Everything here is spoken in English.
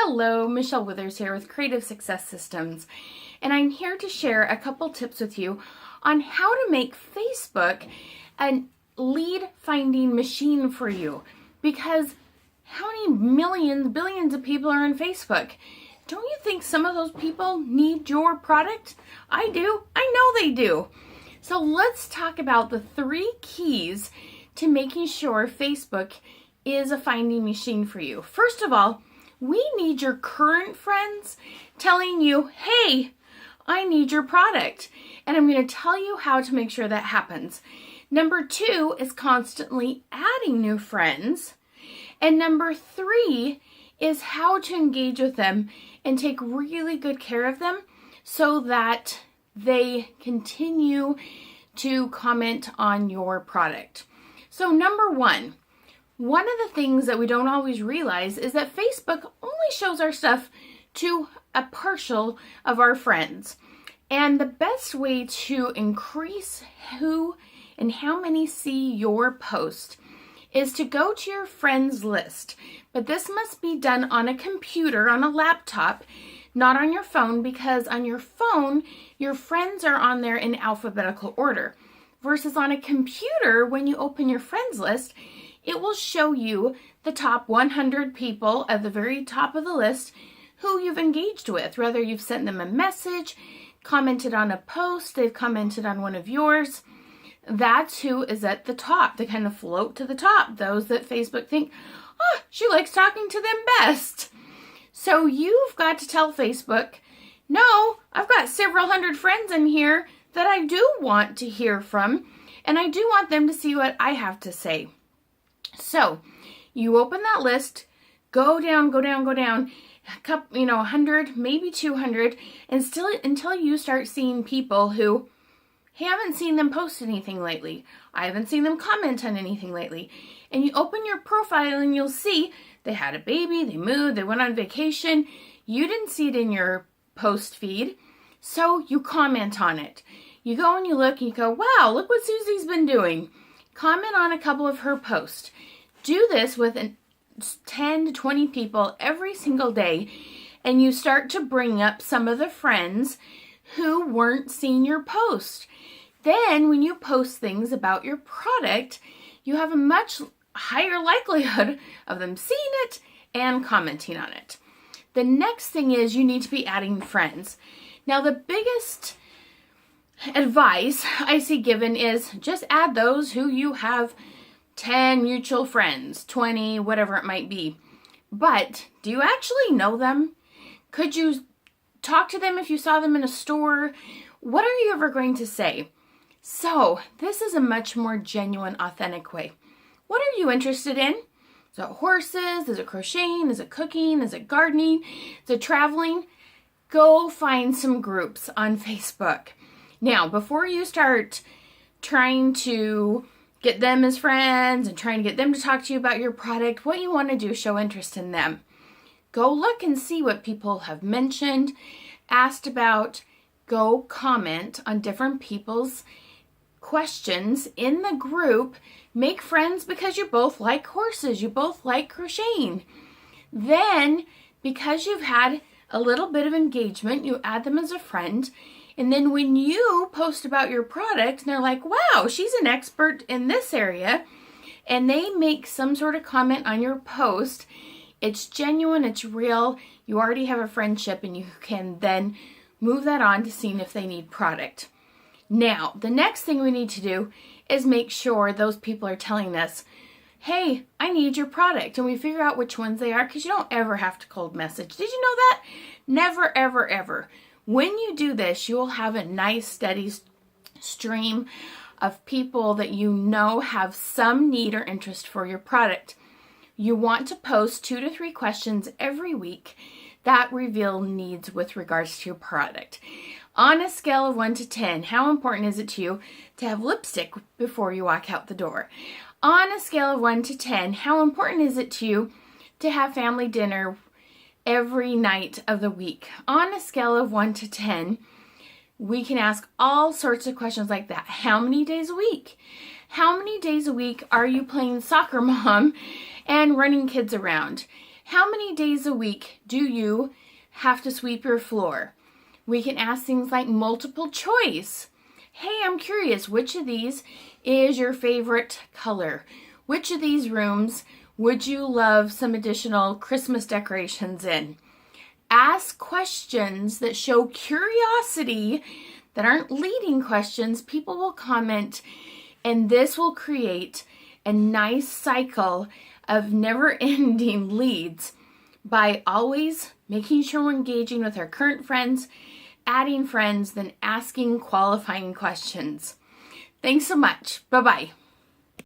Hello, Michelle Withers here with Creative Success Systems, and I'm here to share a couple tips with you on how to make Facebook a lead finding machine for you. Because how many millions, billions of people are on Facebook? Don't you think some of those people need your product? I do. I know they do. So let's talk about the 3 keys to making sure Facebook is a finding machine for you. First of all, we need your current friends telling you, hey, I need your product. And I'm going to tell you how to make sure that happens. Number 2 is constantly adding new friends. And number 3 is how to engage with them and take really good care of them so that they continue to comment on your product. So number 1. One of the things that we don't always realize is that Facebook only shows our stuff to a partial of our friends. And the best way to increase who and how many see your post is to go to your friends list. But this must be done on a computer, on a laptop, not on your phone, because on your phone, your friends are on there in alphabetical order. Versus on a computer, when you open your friends list, it will show you the top 100 people at the very top of the list who you've engaged with. Whether you've sent them a message, commented on a post, they've commented on one of yours. That's who is at the top. They kind of float to the top. Those that Facebook think, oh, she likes talking to them best. So you've got to tell Facebook, no, I've got several hundred friends in here that I do want to hear from, and I do want them to see what I have to say. So you open that list, go down, a couple, 100, maybe 200, and still until you start seeing people who haven't seen them post anything lately. I haven't seen them comment on anything lately. And you open your profile and you'll see they had a baby, they moved, they went on vacation. You didn't see it in your post feed, so you comment on it. You go and you look and you go, wow, look what Susie's been doing. Comment on a couple of her posts. Do this with 10 to 20 people every single day, and you start to bring up some of the friends who weren't seeing your post. Then when you post things about your product, you have a much higher likelihood of them seeing it and commenting on it. The next thing is you need to be adding friends. Now, the biggest advice I see given is just add those who you have 10 mutual friends, 20, whatever it might be. But do you actually know them? Could you talk to them if you saw them in a store? What are you ever going to say? So this is a much more genuine, authentic way. What are you interested in? Is it horses? Is it crocheting? Is it cooking? Is it gardening? Is it traveling? Go find some groups on Facebook. Now, before you start trying to get them as friends and trying to get them to talk to you about your product, what you want to do is show interest in them. Go look and see what people have mentioned, asked about. Go comment on different people's questions in the group. Make friends because you both like horses, you both like crocheting. Then, because you've had a little bit of engagement, you add them as a friend. And then when you post about your product, and they're like, wow, she's an expert in this area, and they make some sort of comment on your post, it's genuine, it's real, you already have a friendship, and you can then move that on to seeing if they need product. Now, the next thing we need to do is make sure those people are telling us, hey, I need your product, and we figure out which ones they are, because you don't ever have to cold message. Did you know that? Never, ever, ever. When you do this, you will have a nice, steady stream of people that you know have some need or interest for your product. You want to post 2 to 3 questions every week that reveal needs with regards to your product. On a scale of 1 to 10, how important is it to you to have lipstick before you walk out the door? On a scale of 1 to 10, how important is it to you to have family dinner every night of the week? On a scale of 1 to 10, we can ask all sorts of questions like that. How many days a week? How many days a week are you playing soccer mom and running kids around? How many days a week do you have to sweep your floor? We can ask things like multiple choice. Hey, I'm curious, which of these is your favorite color? Which of these rooms would you love some additional Christmas decorations in? Ask questions that show curiosity, that aren't leading questions. People will comment, and this will create a nice cycle of never-ending leads by always making sure we're engaging with our current friends, adding friends, then asking qualifying questions. Thanks so much. Bye-bye.